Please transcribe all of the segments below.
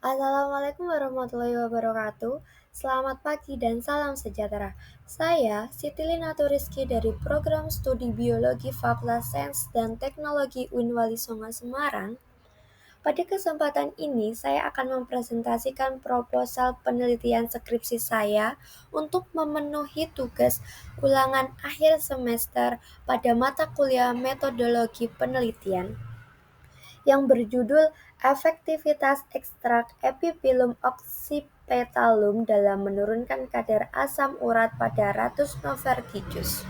Assalamualaikum warahmatullahi wabarakatuh. Selamat pagi dan salam sejahtera. Saya Siti Linatu Rizky dari Program Studi Biologi Fakultas Sains dan Teknologi Unwali Songo Semarang. Pada kesempatan ini, saya akan mempresentasikan proposal penelitian skripsi saya untuk memenuhi tugas ulangan akhir semester pada mata kuliah metodologi penelitian yang berjudul Efektivitas Ekstrak Epiphyllum oxypetalum dalam menurunkan kadar asam urat pada ratus Noverticus.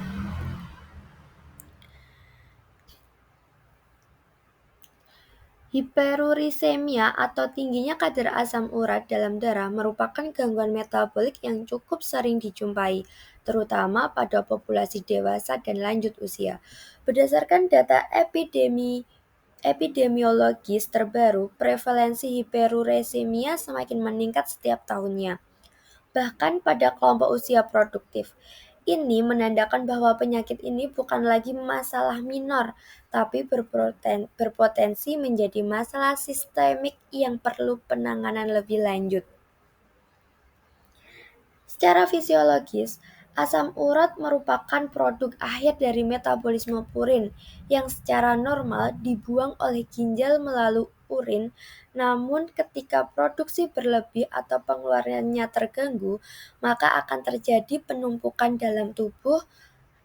Hiperurisemia atau tingginya kadar asam urat dalam darah merupakan gangguan metabolik yang cukup sering dijumpai, terutama pada populasi dewasa dan lanjut usia. Berdasarkan data epidemiologis terbaru, prevalensi hiperurisemia semakin meningkat setiap tahunnya, bahkan pada kelompok usia produktif. Ini menandakan bahwa penyakit ini bukan lagi masalah minor, tapi berpotensi menjadi masalah sistemik yang perlu penanganan lebih lanjut. Secara fisiologis, asam urat merupakan produk akhir dari metabolisme purin yang secara normal dibuang oleh ginjal melalui urin, namun ketika produksi berlebih atau pengeluarannya terganggu, maka akan terjadi penumpukan dalam tubuh.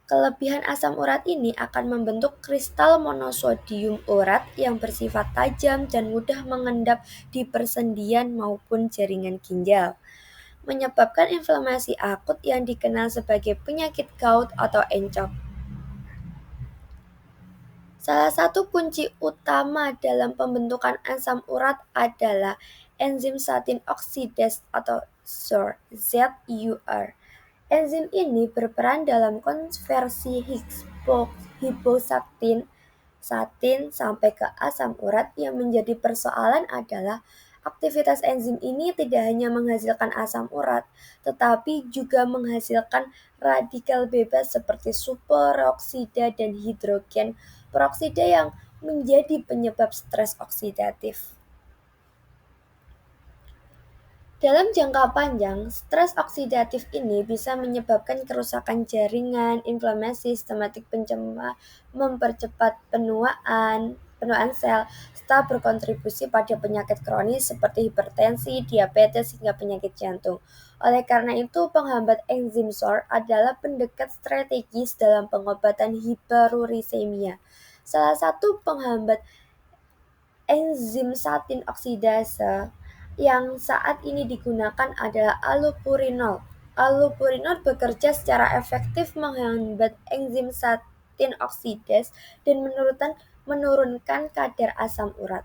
Kelebihan asam urat ini akan membentuk kristal monosodium urat yang bersifat tajam dan mudah mengendap di persendian maupun jaringan ginjal, menyebabkan inflamasi akut yang dikenal sebagai penyakit gout atau encok. Salah satu kunci utama dalam pembentukan asam urat adalah enzim satin oksidase atau ZUR. Enzim ini berperan dalam konversi satin sampai ke asam urat. Yang menjadi persoalan adalah aktivitas enzim ini tidak hanya menghasilkan asam urat, tetapi juga menghasilkan radikal bebas seperti superoksida dan hidrogen peroksida yang menjadi penyebab stres oksidatif. Dalam jangka panjang, stres oksidatif ini bisa menyebabkan kerusakan jaringan, inflamasi sistematik mempercepat penuaan sel, serta berkontribusi pada penyakit kronis seperti hipertensi, diabetes, hingga penyakit jantung. Oleh karena itu, penghambat enzim ZOR adalah pendekat strategis dalam pengobatan hiperurisemia. Salah satu penghambat enzim satin oksidase yang saat ini digunakan adalah allopurinol. Allopurinol bekerja secara efektif menghambat enzim satin oksidase dan menurunkan kadar asam urat.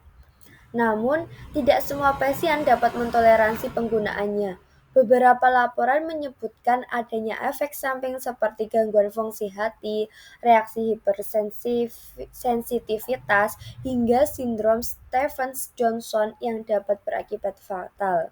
Namun, tidak semua pasien dapat mentoleransi penggunaannya. Beberapa laporan menyebutkan adanya efek samping seperti gangguan fungsi hati, reaksi hipersensitivitas, hingga sindrom Stevens-Johnson yang dapat berakibat fatal.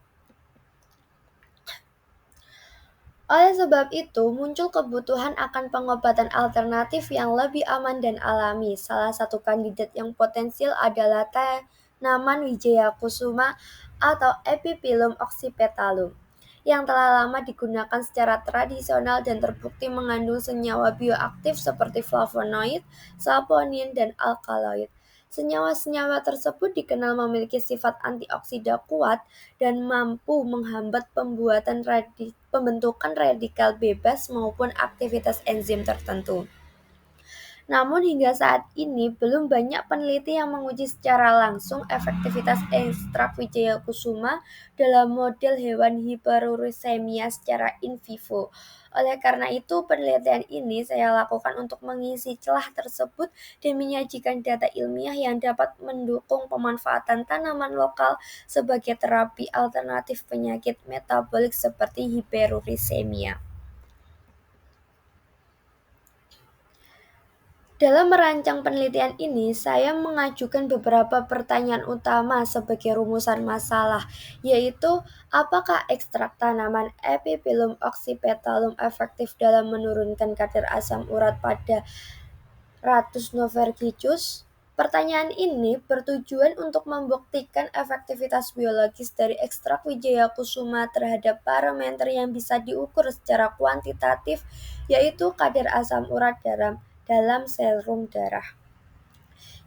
Oleh sebab itu, muncul kebutuhan akan pengobatan alternatif yang lebih aman dan alami. Salah satu kandidat yang potensial adalah tanaman Wijaya Kusuma atau Epiphyllum oxypetalum, yang telah lama digunakan secara tradisional dan terbukti mengandung senyawa bioaktif seperti flavonoid, saponin, dan alkaloid. Senyawa-senyawa tersebut dikenal memiliki sifat antioksida kuat dan mampu menghambat pembentukan radikal bebas maupun aktivitas enzim tertentu. Namun hingga saat ini belum banyak peneliti yang menguji secara langsung efektivitas ekstrak Wijaya Kusuma dalam model hewan hiperurisemia secara in vivo. Oleh karena itu, penelitian ini saya lakukan untuk mengisi celah tersebut dan menyajikan data ilmiah yang dapat mendukung pemanfaatan tanaman lokal sebagai terapi alternatif penyakit metabolik seperti hiperurisemia. Dalam merancang penelitian ini, saya mengajukan beberapa pertanyaan utama sebagai rumusan masalah, yaitu apakah ekstrak tanaman Epiphyllum oxypetalum efektif dalam menurunkan kadar asam urat pada Ratus noverticus? Pertanyaan ini bertujuan untuk membuktikan efektivitas biologis dari ekstrak Wijaya Kusuma terhadap parameter yang bisa diukur secara kuantitatif, yaitu kadar asam urat dalam serum darah.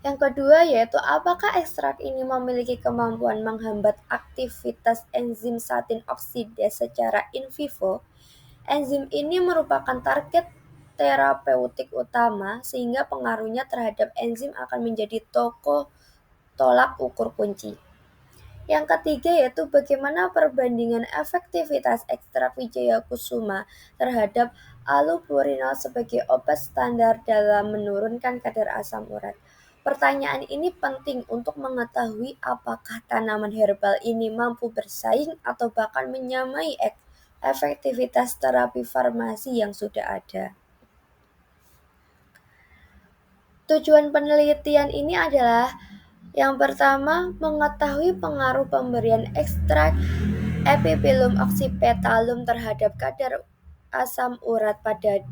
Yang kedua yaitu apakah ekstrak ini memiliki kemampuan menghambat aktivitas enzim satin oksidase secara in vivo. Enzim ini merupakan target terapeutik utama sehingga pengaruhnya terhadap enzim akan menjadi tolak ukur kunci. Yang ketiga yaitu bagaimana perbandingan efektivitas ekstrak Wijaya Kusuma terhadap allopurinol sebagai obat standar dalam menurunkan kadar asam urat. Pertanyaan ini penting untuk mengetahui apakah tanaman herbal ini mampu bersaing atau bahkan menyamai efektivitas terapi farmasi yang sudah ada. Tujuan penelitian ini adalah yang pertama, mengetahui pengaruh pemberian ekstrak Epiphyllum oxypetalum terhadap kadar asam urat pada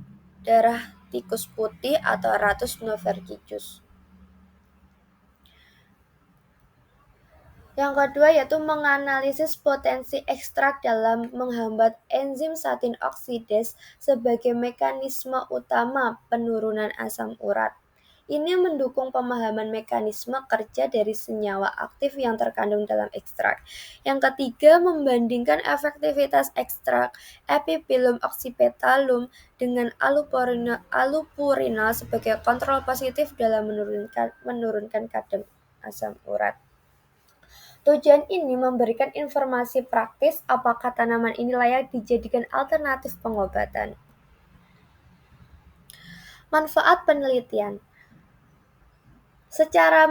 darah tikus putih atau Ratus noverticus. Yang kedua yaitu menganalisis potensi ekstrak dalam menghambat enzim satin oksidase sebagai mekanisme utama penurunan asam urat. Ini mendukung pemahaman mekanisme kerja dari senyawa aktif yang terkandung dalam ekstrak. Yang ketiga, membandingkan efektivitas ekstrak Epiphyllum oxypetalum dengan allopurinol sebagai kontrol positif dalam menurunkan kadar asam urat. Tujuan ini memberikan informasi praktis apakah tanaman ini layak dijadikan alternatif pengobatan. Manfaat penelitian. Secara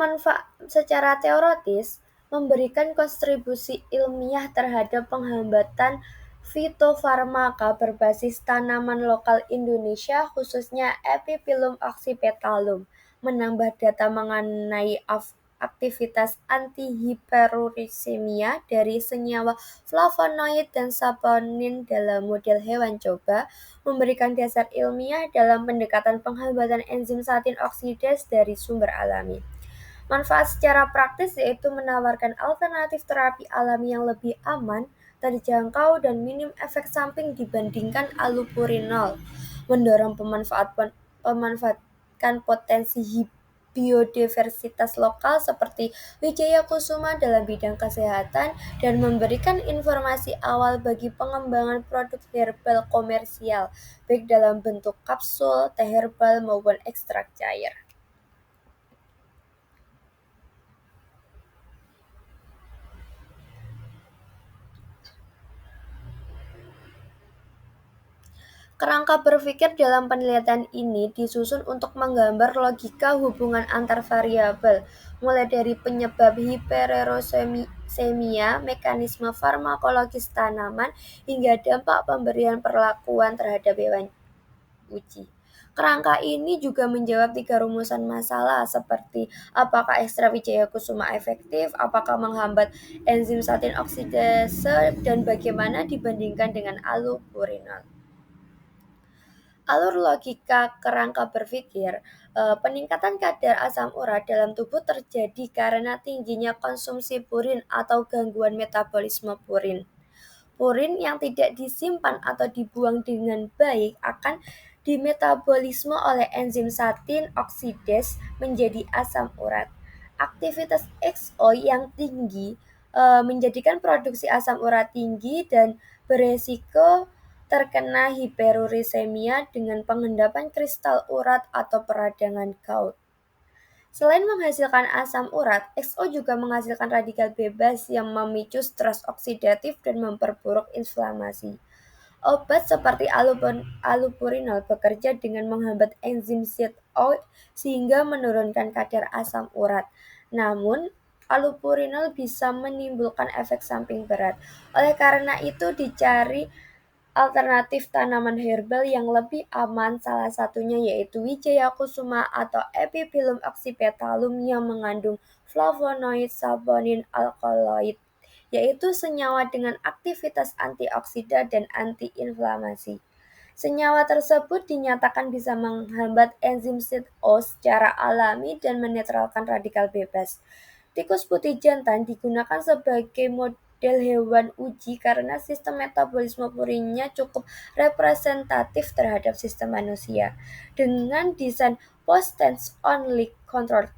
teoritis, memberikan kontribusi ilmiah terhadap penghambatan fitofarmaka berbasis tanaman lokal Indonesia khususnya Epiphyllum oxypetalum, menambah data mengenai aktivitas antihiperurisemia dari senyawa flavonoid dan saponin dalam model hewan coba, memberikan dasar ilmiah dalam pendekatan penghambatan enzim satin oksidase dari sumber alami. Manfaat secara praktis yaitu menawarkan alternatif terapi alami yang lebih aman, terjangkau, dan minim efek samping dibandingkan allopurinol, mendorong pemanfaatkan potensi biodiversitas lokal seperti Wijaya Kusuma dalam bidang kesehatan, dan memberikan informasi awal bagi pengembangan produk herbal komersial, baik dalam bentuk kapsul, teh herbal, maupun ekstrak cair. Kerangka berpikir dalam penelitian ini disusun untuk menggambar logika hubungan antar variabel, mulai dari penyebab hiperuricemia, mekanisme farmakologis tanaman, hingga dampak pemberian perlakuan terhadap hewan uji. Kerangka ini juga menjawab 3 rumusan masalah seperti apakah ekstrak Wijaya Kusuma efektif, apakah menghambat enzim satin oksidase, dan bagaimana dibandingkan dengan allopurinol. Alur logika kerangka berpikir, peningkatan kadar asam urat dalam tubuh terjadi karena tingginya konsumsi purin atau gangguan metabolisme purin. Purin yang tidak disimpan atau dibuang dengan baik akan dimetabolisme oleh enzim satin oksidase menjadi asam urat. Aktivitas XO yang tinggi menjadikan produksi asam urat tinggi dan beresiko terkena hiperurisemia dengan pengendapan kristal urat atau peradangan gout. Selain menghasilkan asam urat, XO juga menghasilkan radikal bebas yang memicu stres oksidatif dan memperburuk inflamasi. Obat seperti allopurinol bekerja dengan menghambat enzim ZO sehingga menurunkan kadar asam urat. Namun, allopurinol bisa menimbulkan efek samping berat. Oleh karena itu, dicari alternatif tanaman herbal yang lebih aman, salah satunya yaitu Wijaya Kusuma atau Epiphyllum oxypetalum yang mengandung flavonoid saponin alkaloid, yaitu senyawa dengan aktivitas antioksidan dan antiinflamasi. Senyawa tersebut dinyatakan bisa menghambat enzim SID-O secara alami dan menetralkan radikal bebas. Tikus putih jantan digunakan sebagai model hewan uji karena sistem metabolisme purinnya cukup representatif terhadap sistem manusia. Dengan desain post-tense-only control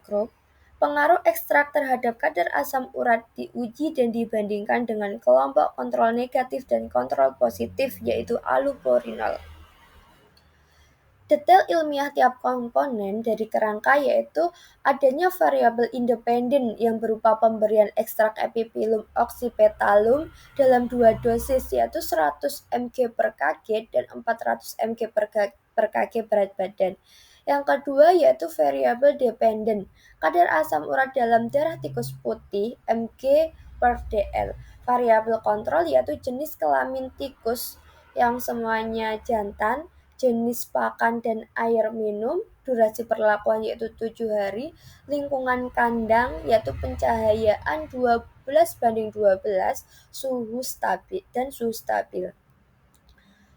group, pengaruh ekstrak terhadap kadar asam urat diuji dan dibandingkan dengan kelompok kontrol negatif dan kontrol positif, yaitu allopurinol. Detail ilmiah tiap komponen dari kerangka yaitu adanya variabel independen yang berupa pemberian ekstrak epipilum oxypetalum dalam 2 dosis yaitu 100 mg per kg dan 400 mg per kg berat badan. Yang kedua yaitu variabel dependen, kadar asam urat dalam darah tikus putih mg per dl. Variabel kontrol yaitu jenis kelamin tikus yang semuanya jantan, jenis pakan dan air minum, durasi perlakuan yaitu 7 hari, lingkungan kandang yaitu pencahayaan 12:12, suhu stabil.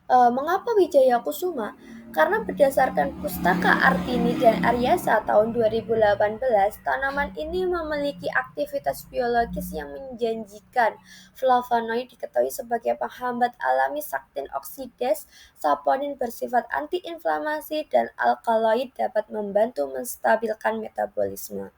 Mengapa Wijaya Kusuma? Karena berdasarkan Pustaka Artini dan Aryasa tahun 2018, tanaman ini memiliki aktivitas biologis yang menjanjikan. Flavonoid diketahui sebagai penghambat alami saktin oksidase, saponin bersifat antiinflamasi, dan alkaloid dapat membantu menstabilkan metabolisme.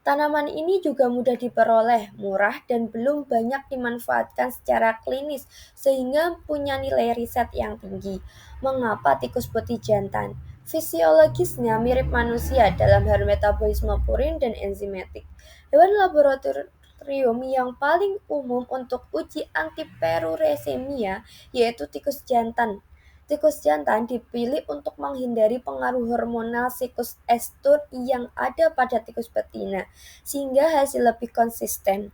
Tanaman ini juga mudah diperoleh, murah, dan belum banyak dimanfaatkan secara klinis, sehingga punya nilai riset yang tinggi. Mengapa tikus putih jantan? Fisiologisnya mirip manusia dalam hal metabolisme purin dan enzimatik. Hewan laboratorium yang paling umum untuk uji antiperuresemia yaitu tikus jantan. Tikus jantan dipilih untuk menghindari pengaruh hormonal siklus estur yang ada pada tikus betina, sehingga hasil lebih konsisten.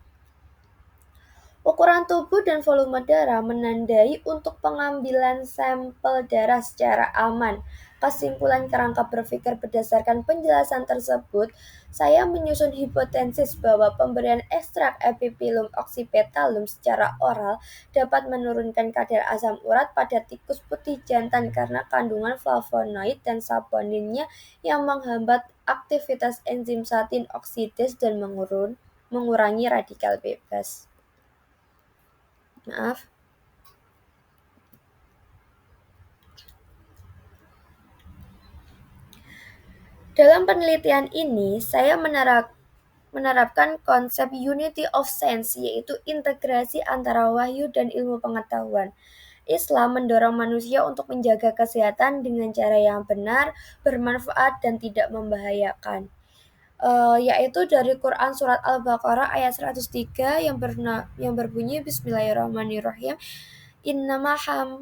Ukuran tubuh dan volume darah menandai untuk pengambilan sampel darah secara aman. Kesimpulan kerangka berpikir berdasarkan penjelasan tersebut, saya menyusun hipotesis bahwa pemberian ekstrak epipilum oxypetalum secara oral dapat menurunkan kadar asam urat pada tikus putih jantan karena kandungan flavonoid dan saponinnya yang menghambat aktivitas enzim satin oksidase dan mengurangi radikal bebas. Maaf. Dalam penelitian ini, saya menerapkan konsep unity of sense, yaitu integrasi antara wahyu dan ilmu pengetahuan. Islam mendorong manusia untuk menjaga kesehatan dengan cara yang benar, bermanfaat, dan tidak membahayakan. Yaitu dari Quran Surat Al-Baqarah ayat 103 yang berbunyi Bismillahirrahmanirrahim. Innama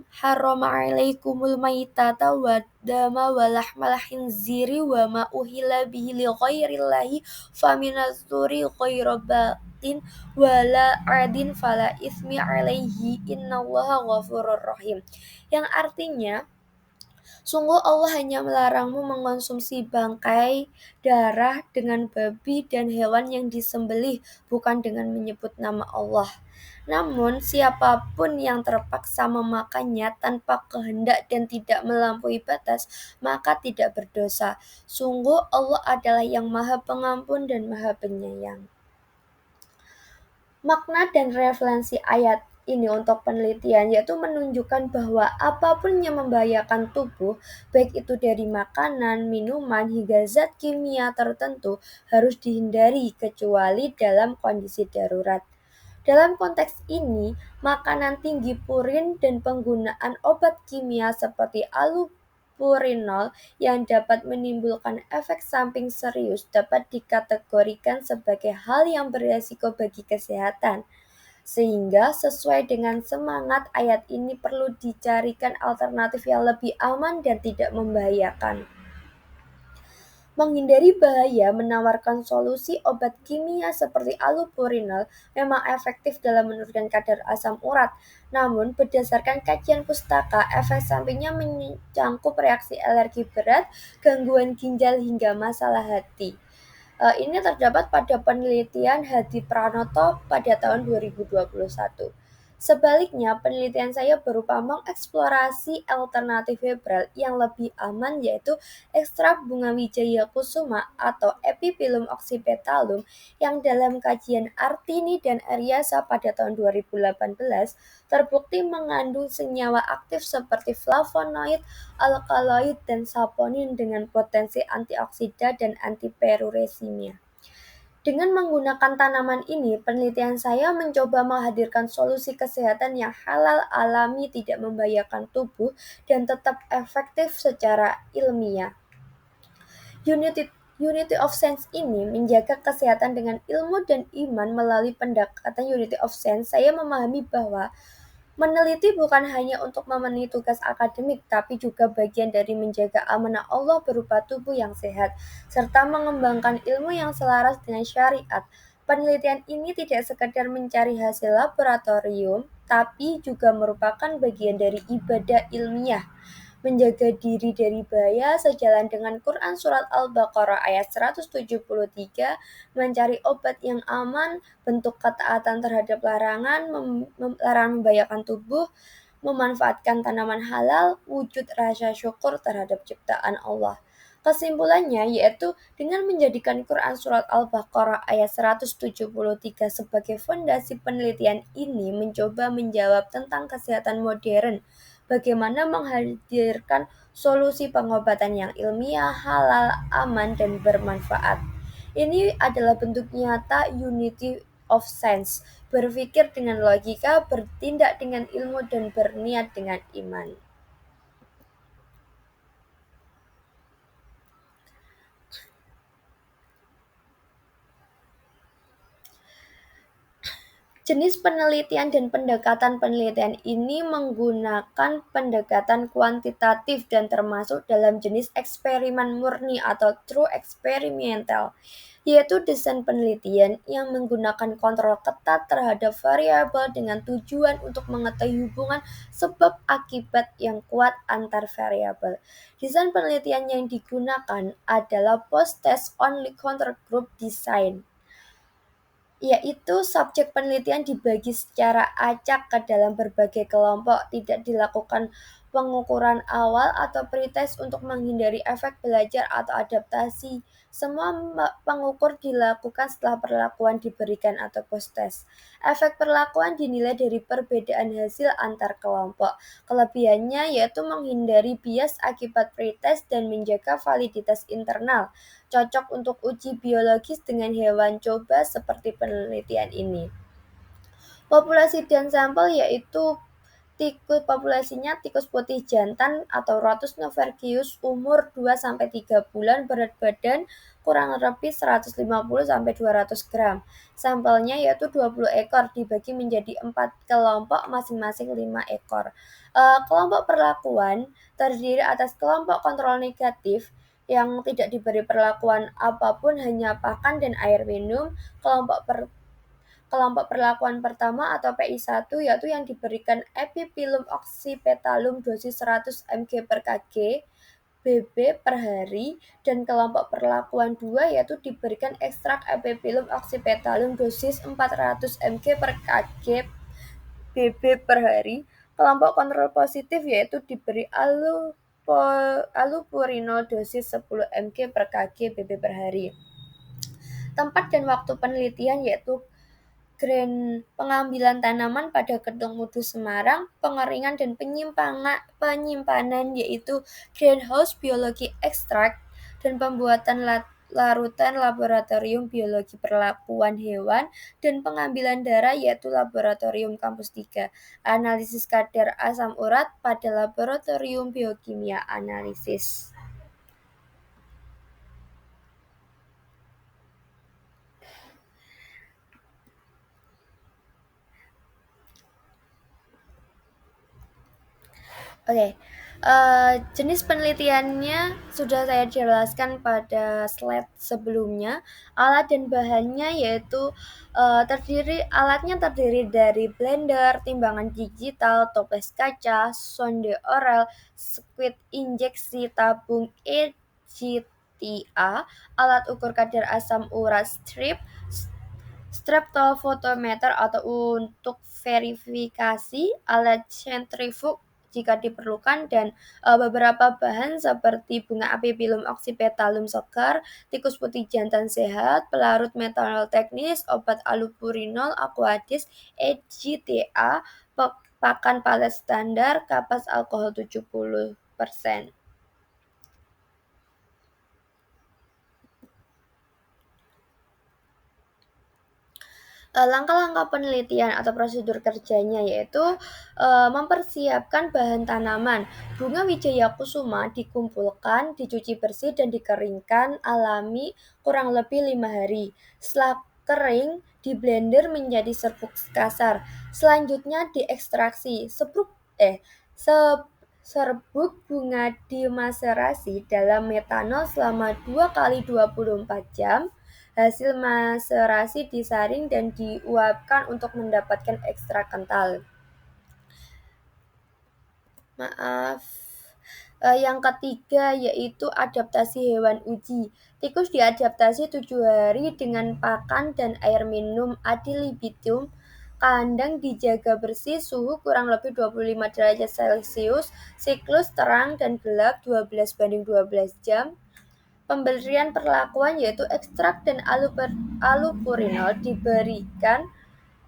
harrama alaikumul maitata wa dama wa lahmal khinziri wa ma uhilla bihi li ghairillahi faminazuri ghairu batin wala adin fala ismi alaihi innallaha ghafurur rahim. Yang artinya, sungguh Allah hanya melarangmu mengonsumsi bangkai, darah dengan babi dan hewan yang disembelih bukan dengan menyebut nama Allah. Namun siapapun yang terpaksa memakannya tanpa kehendak dan tidak melampaui batas, maka tidak berdosa. Sungguh Allah adalah yang Maha Pengampun dan Maha Penyayang. Makna dan referensi ayat ini untuk penelitian yaitu menunjukkan bahwa apapun yang membahayakan tubuh, baik itu dari makanan, minuman, hingga zat kimia tertentu harus dihindari kecuali dalam kondisi darurat. Dalam konteks ini, makanan tinggi purin dan penggunaan obat kimia seperti allopurinol yang dapat menimbulkan efek samping serius dapat dikategorikan sebagai hal yang berisiko bagi kesehatan. Sehingga sesuai dengan semangat ayat ini perlu dicarikan alternatif yang lebih aman dan tidak membahayakan. Menghindari bahaya menawarkan solusi obat kimia seperti allopurinol memang efektif dalam menurunkan kadar asam urat. Namun, berdasarkan kajian pustaka, efek sampingnya mencakup reaksi alergi berat, gangguan ginjal, hingga masalah hati. Ini terdapat pada penelitian Hadi Pranoto pada tahun 2021. Sebaliknya, penelitian saya berupa mengeksplorasi alternatif Hebral yang lebih aman, yaitu ekstrak bunga wijaya kusuma atau Epiphyllum oxypetalum yang dalam kajian Artini dan Aryasa pada tahun 2018 terbukti mengandung senyawa aktif seperti flavonoid, alkaloid, dan saponin dengan potensi antioksida dan antipiruresimia. Dengan menggunakan tanaman ini, penelitian saya mencoba menghadirkan solusi kesehatan yang halal, alami, tidak membahayakan tubuh, dan tetap efektif secara ilmiah. Unity Unity of Sense ini menjaga kesehatan dengan ilmu dan iman. Melalui pendekatan Unity of Sense, saya memahami bahwa meneliti bukan hanya untuk memenuhi tugas akademik, tapi juga bagian dari menjaga amanah Allah berupa tubuh yang sehat, serta mengembangkan ilmu yang selaras dengan syariat. Penelitian ini tidak sekedar mencari hasil laboratorium, tapi juga merupakan bagian dari ibadah ilmiah, menjaga diri dari bahaya sejalan dengan Quran Surat Al-Baqarah ayat 173, mencari obat yang aman, bentuk ketaatan terhadap larangan, larangan membahayakan tubuh, memanfaatkan tanaman halal, wujud rasa syukur terhadap ciptaan Allah. Kesimpulannya yaitu dengan menjadikan Quran Surat Al-Baqarah ayat 173 sebagai fondasi penelitian ini mencoba menjawab tentang kesehatan modern, bagaimana menghadirkan solusi pengobatan yang ilmiah, halal, aman, dan bermanfaat. Ini adalah bentuk nyata unity of sense, berpikir dengan logika, bertindak dengan ilmu, dan berniat dengan iman. Jenis penelitian dan pendekatan penelitian ini menggunakan pendekatan kuantitatif dan termasuk dalam jenis eksperimen murni atau true experimental, yaitu desain penelitian yang menggunakan kontrol ketat terhadap variabel dengan tujuan untuk mengetahui hubungan sebab akibat yang kuat antar variabel. Desain penelitian yang digunakan adalah post-test only control group design, yaitu subjek penelitian dibagi secara acak ke dalam berbagai kelompok, tidak dilakukan pengukuran awal atau pretest untuk menghindari efek belajar atau adaptasi. Semua pengukur dilakukan setelah perlakuan diberikan atau post-test. Efek perlakuan dinilai dari perbedaan hasil antar kelompok. Kelebihannya yaitu menghindari bias akibat pretest dan menjaga validitas internal, cocok untuk uji biologis dengan hewan coba seperti penelitian ini. Populasi dan sampel yaitu populasinya tikus putih jantan atau Rotus novercius umur 2-3 bulan, berat badan kurang lebih 150-200 gram. Sampelnya yaitu 20 ekor dibagi menjadi 4 kelompok masing-masing 5 ekor. Kelompok perlakuan terdiri atas kelompok kontrol negatif yang tidak diberi perlakuan apapun, hanya pakan dan air minum. Kelompok perlakuan pertama atau PI1 yaitu yang diberikan Epiphyllum oxypetalum dosis 100 mg per kg BB per hari, dan kelompok perlakuan 2 yaitu diberikan ekstrak Epiphyllum oxypetalum dosis 400 mg per kg BB per hari. Kelompok kontrol positif yaitu diberi allopurinol dosis 10 mg per kg BB per hari. Tempat dan waktu penelitian yaitu pengambilan tanaman pada Gedung Mudu Semarang, pengeringan dan penyimpanan yaitu greenhouse biologi ekstrak, dan pembuatan larutan laboratorium biologi perlakuan hewan, dan pengambilan darah yaitu laboratorium kampus 3, analisis kadar asam urat pada laboratorium biokimia analisis. Oke, jenis penelitiannya sudah saya jelaskan pada slide sebelumnya. Alat dan bahannya yaitu alatnya terdiri dari blender, timbangan digital, toples kaca, sonde oral, squid injeksi, tabung EGTA, alat ukur kadar asam urat strep, streptophotometer atau untuk verifikasi, alat sentrifug jika diperlukan, dan beberapa bahan seperti bunga apipilum oxypetalum segar, tikus putih jantan sehat, pelarut metanol teknis, obat allopurinol, aquadis, EGTA, pakan palet standar, kapas alkohol 70%. Langkah-langkah penelitian atau prosedur kerjanya yaitu mempersiapkan bahan tanaman. Bunga Wijaya Kusuma dikumpulkan, dicuci bersih dan dikeringkan alami kurang lebih 5 hari. Setelah kering, di blender menjadi serbuk kasar. Selanjutnya diekstraksi. Serbuk bunga dimaserasi dalam metanol selama 2 kali 24 jam. Hasil maserasi disaring dan diuapkan untuk mendapatkan ekstrak kental. Yang ketiga yaitu adaptasi hewan uji. Tikus diadaptasi 7 hari dengan pakan dan air minum ad libitum. Kandang dijaga bersih, suhu kurang lebih 25 derajat Celcius, siklus terang dan gelap 12/12 jam. Pemberian perlakuan yaitu ekstrak dan allopurinol diberikan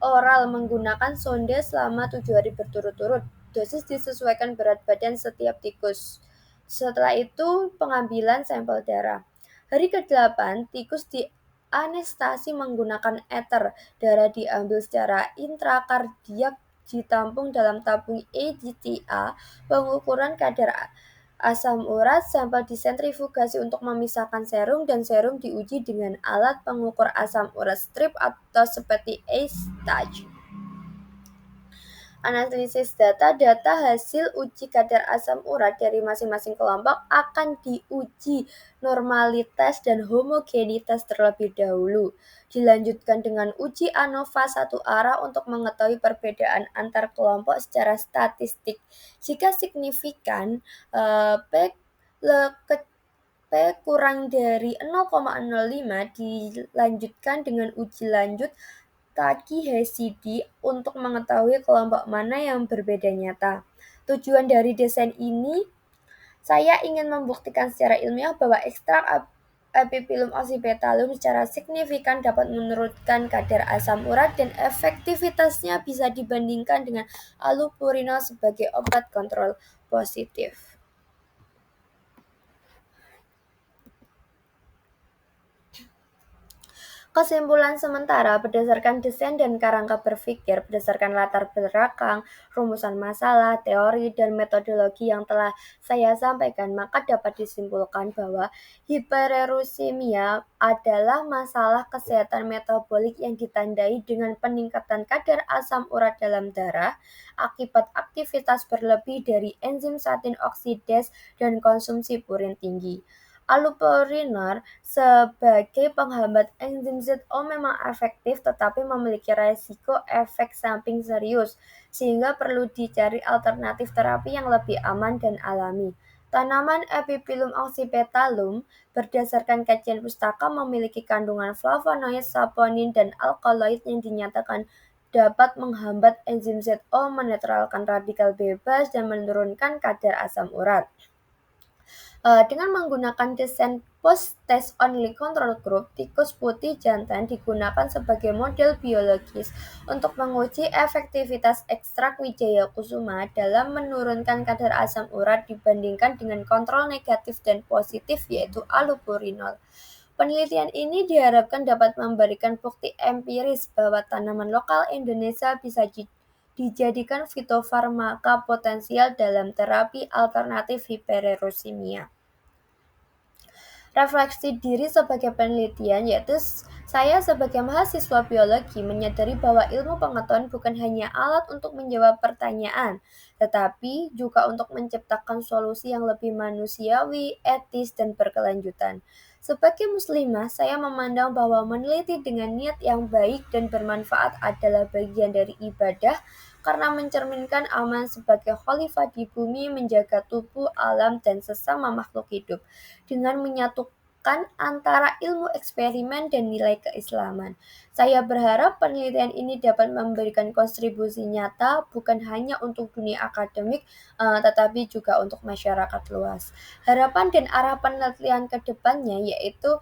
oral menggunakan sonde selama 7 hari berturut-turut. Dosis disesuaikan berat badan setiap tikus. Setelah itu pengambilan sampel darah. Hari ke-8 tikus dianestesi menggunakan ether. Darah diambil secara intrakardiak ditampung dalam tabung EGTA. Pengukuran kadar asam urat, sampel disentrifugasi untuk memisahkan serum, dan serum diuji dengan alat pengukur asam urat strip atau seperti ACE-Touch. Analisis data hasil uji kadar asam urat dari masing-masing kelompok akan diuji normalitas dan homogenitas terlebih dahulu. Dilanjutkan dengan uji ANOVA satu arah untuk mengetahui perbedaan antar kelompok secara statistik. Jika signifikan, P kurang dari 0,05 dilanjutkan dengan uji lanjut Takahashi untuk mengetahui kelompok mana yang berbeda nyata. Tujuan dari desain ini, saya ingin membuktikan secara ilmiah bahwa ekstrak Apipillum oxypetalum secara signifikan dapat menurunkan kadar asam urat dan efektivitasnya bisa dibandingkan dengan allopurinol sebagai obat kontrol positif. Kesimpulan sementara berdasarkan desain dan kerangka berpikir, berdasarkan latar belakang, rumusan masalah, teori, dan metodologi yang telah saya sampaikan, maka dapat disimpulkan bahwa hiperuricemia adalah masalah kesehatan metabolik yang ditandai dengan peningkatan kadar asam urat dalam darah akibat aktivitas berlebih dari enzim satin oksidase dan konsumsi purin tinggi. Allopurinol sebagai penghambat enzim ZO memang efektif tetapi memiliki resiko efek samping serius, sehingga perlu dicari alternatif terapi yang lebih aman dan alami. Tanaman Epiphyllum oxypetalum berdasarkan kajian pustaka memiliki kandungan flavonoid, saponin, dan alkaloid yang dinyatakan dapat menghambat enzim ZO, menetralkan radikal bebas, dan menurunkan kadar asam urat. Dengan menggunakan desain post-test only control group, tikus putih jantan digunakan sebagai model biologis untuk menguji efektivitas ekstrak Wijaya Kusuma dalam menurunkan kadar asam urat dibandingkan dengan kontrol negatif dan positif yaitu allopurinol. Penelitian ini diharapkan dapat memberikan bukti empiris bahwa tanaman lokal Indonesia bisa dijadikan fitofarmaka potensial dalam terapi alternatif hiperuricemia. Refleksi diri sebagai penelitian yaitu saya sebagai mahasiswa biologi menyadari bahwa ilmu pengetahuan bukan hanya alat untuk menjawab pertanyaan, tetapi juga untuk menciptakan solusi yang lebih manusiawi, etis, dan berkelanjutan. Sebagai muslimah, saya memandang bahwa meneliti dengan niat yang baik dan bermanfaat adalah bagian dari ibadah karena mencerminkan aman sebagai khalifah di bumi, menjaga tubuh, alam, dan sesama makhluk hidup. Dengan menyatukan menyeimbangkan antara ilmu eksperimen dan nilai keislaman. Saya berharap penelitian ini dapat memberikan kontribusi nyata bukan hanya untuk dunia akademik, tetapi juga untuk masyarakat luas. Harapan dan arah penelitian ke depannya yaitu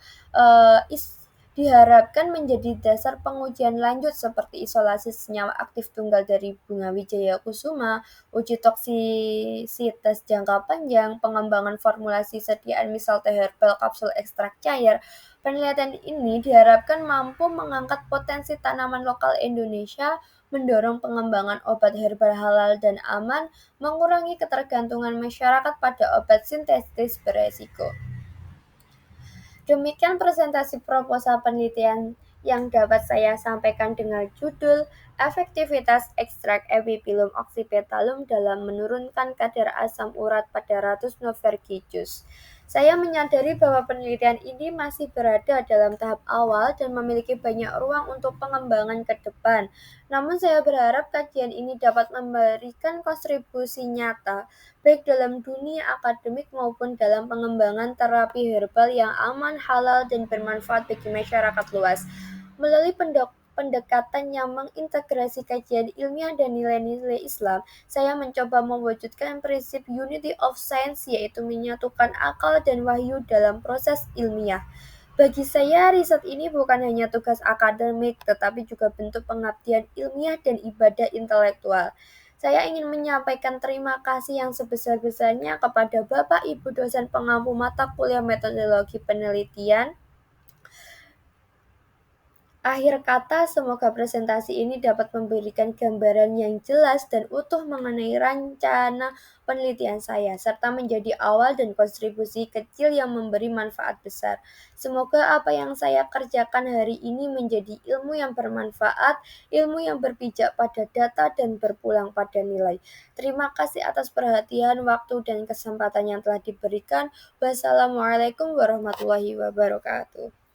diharapkan menjadi dasar pengujian lanjut seperti isolasi senyawa aktif tunggal dari bunga wijaya kusuma, uji toksisitas jangka panjang, pengembangan formulasi sediaan misal teh herbal kapsul ekstrak cair. Penelitian ini diharapkan mampu mengangkat potensi tanaman lokal Indonesia, mendorong pengembangan obat herbal halal dan aman, mengurangi ketergantungan masyarakat pada obat sintetis beresiko. Demikian presentasi proposal penelitian yang dapat saya sampaikan dengan judul Efektivitas ekstrak Epiphyllum oxypetalum dalam menurunkan kadar asam urat pada Ratus novergicus. Saya menyadari bahwa penelitian ini masih berada dalam tahap awal dan memiliki banyak ruang untuk pengembangan ke depan. Namun saya berharap kajian ini dapat memberikan kontribusi nyata baik dalam dunia akademik maupun dalam pengembangan terapi herbal yang aman, halal, dan bermanfaat bagi masyarakat luas. Melalui pendekatan yang mengintegrasi kajian ilmiah dan nilai-nilai Islam, saya mencoba mewujudkan prinsip unity of science, yaitu menyatukan akal dan wahyu dalam proses ilmiah. Bagi saya, riset ini bukan hanya tugas akademik, tetapi juga bentuk pengabdian ilmiah dan ibadah intelektual. Saya ingin menyampaikan terima kasih yang sebesar-besarnya kepada Bapak Ibu dosen pengampu mata kuliah metodologi penelitian. Akhir kata, semoga presentasi ini dapat memberikan gambaran yang jelas dan utuh mengenai rencana penelitian saya, serta menjadi awal dan kontribusi kecil yang memberi manfaat besar. Semoga apa yang saya kerjakan hari ini menjadi ilmu yang bermanfaat, ilmu yang berpijak pada data dan berpulang pada nilai. Terima kasih atas perhatian, waktu, dan kesempatan yang telah diberikan. Wassalamualaikum warahmatullahi wabarakatuh.